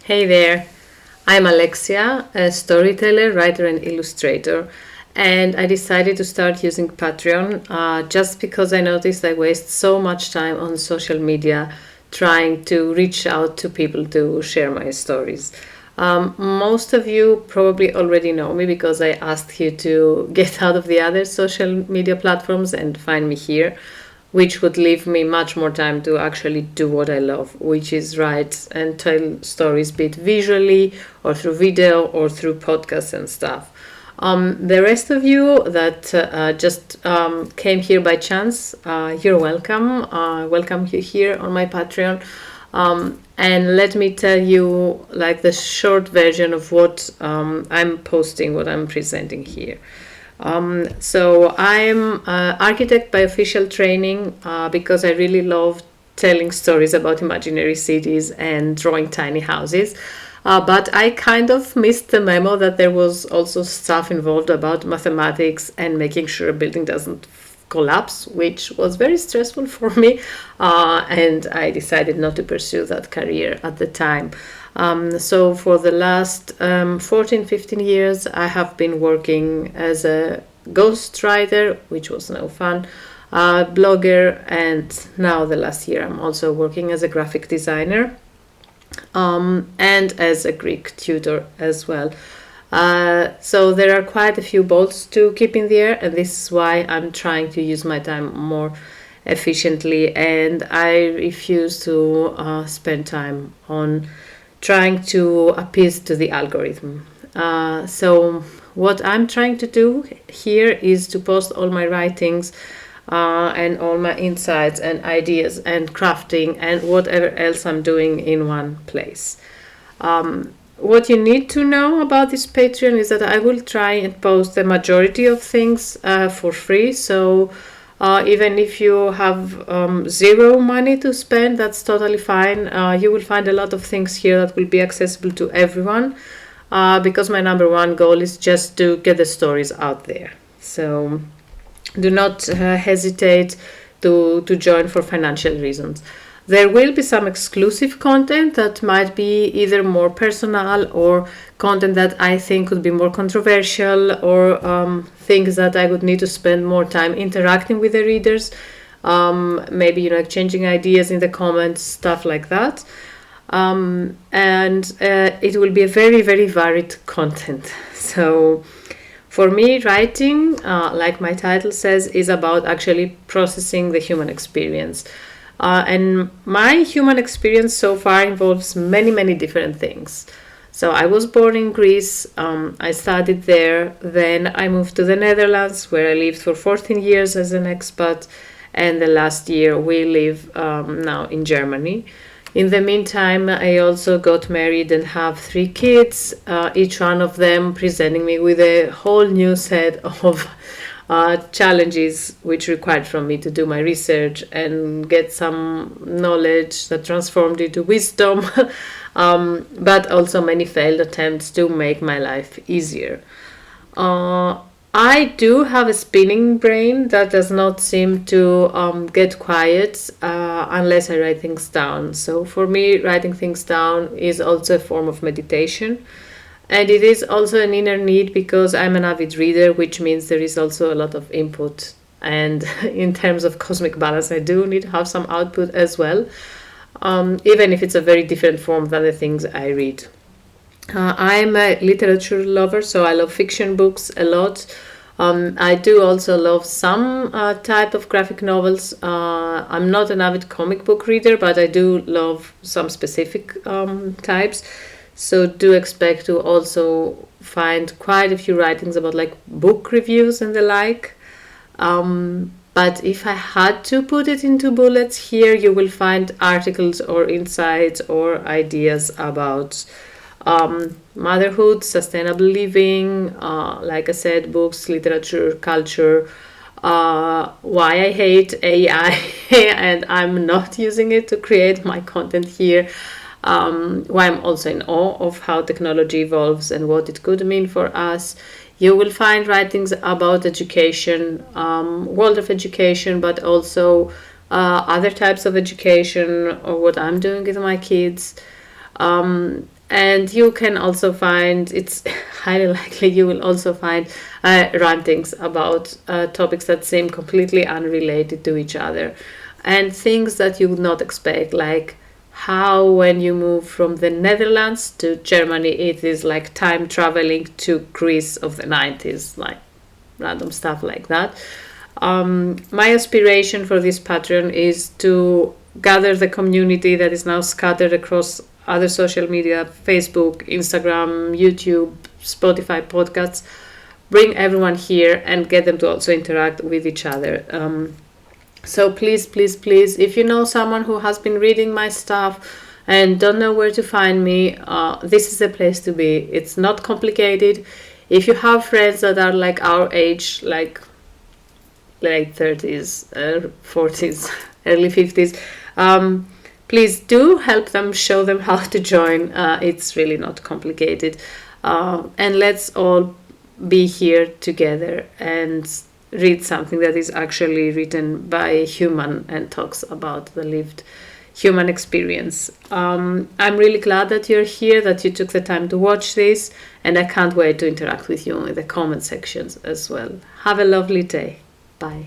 Hey there, I'm Alexia, a storyteller, writer, and illustrator, and I decided to start using Patreon just because I noticed I waste so much time on social media trying to reach out to people to share my stories. Most of you probably already know me because I asked you to get out of the other social media platforms and find me here, which would leave me much more time to actually do what I love, which is write and tell stories, be it visually or through video or through podcasts and stuff. The rest of you that just came here by chance, you're welcome. Welcome you here on my Patreon. And let me tell you like the short version of what I'm posting, what I'm presenting here. So I'm an architect by official training because I really love telling stories about imaginary cities and drawing tiny houses. But I kind of missed the memo that there was also stuff involved about mathematics and making sure a building doesn't collapse, which was very stressful for me. And I decided not to pursue that career at the time. So for the last 14, 15 years, I have been working as a ghostwriter, which was no fun, blogger, and now the last year I'm also working as a graphic designer and as a Greek tutor as well. So there are quite a few balls to keep in the air, and this is why I'm trying to use my time more efficiently, and I refuse to spend time on trying to appease to the algorithm. So what I'm trying to do here is to post all my writings and all my insights and ideas and crafting and whatever else I'm doing in one place. What you need to know about this Patreon is that I will try and post the majority of things for free. So even if you have zero money to spend, that's totally fine. You will find a lot of things here that will be accessible to everyone because my number one goal is just to get the stories out there. So do not hesitate to join for financial reasons. There will be some exclusive content that might be either more personal or content that I think could be more controversial or things that I would need to spend more time interacting with the readers. Maybe exchanging ideas in the comments, stuff like that. And it will be a very, very varied content. So for me, writing, like my title says, is about actually processing the human experience. And my human experience so far involves many, many different things. So I was born in Greece, I studied there, then I moved to the Netherlands where I lived for 14 years as an expat, and the last year we live now in Germany. In the meantime, I also got married and have 3 kids, each one of them presenting me with a whole new set of challenges which required from me to do my research and get some knowledge that transformed into wisdom, but also many failed attempts to make my life easier. I do have a spinning brain that does not seem to get quiet unless I write things down. So for me, writing things down is also a form of meditation. And it is also an inner need because I'm an avid reader, which means there is also a lot of input. And in terms of cosmic balance, I do need to have some output as well, even if it's a very different form than the things I read. I'm a literature lover, so I love fiction books a lot. I do also love some type of graphic novels. I'm not an avid comic book reader, but I do love some specific types. So do expect to also find quite a few writings about like book reviews and the like. But if I had to put it into bullets here, you will find articles or insights or ideas about motherhood, sustainable living, like I said, books, literature, culture, why I hate AI and I'm not using it to create my content here. Why I'm also in awe of how technology evolves and what it could mean for us. You will find writings about education, world of education, but also other types of education or what I'm doing with my kids. And you can also find, it's highly likely you will also find rantings about topics that seem completely unrelated to each other, and things that you would not expect, like how when you move from the Netherlands to Germany, it is like time traveling to Greece of the 90s, like random stuff like that. My aspiration for this Patreon is to gather the community that is now scattered across other social media, Facebook, Instagram, YouTube, Spotify, podcasts, bring everyone here and get them to also interact with each other. So please, please, please, if you know someone who has been reading my stuff and don't know where to find me, this is the place to be. It's not complicated. If you have friends that are like our age, like late 30s, 40s, early 50s, please do help them, show them how to join. It's really not complicated. And let's all be here together and read something that is actually written by a human and talks about the lived human experience. I'm really glad that you're here, that you took the time to watch this, and I can't wait to interact with you in the comment sections as well. Have a lovely day. Bye.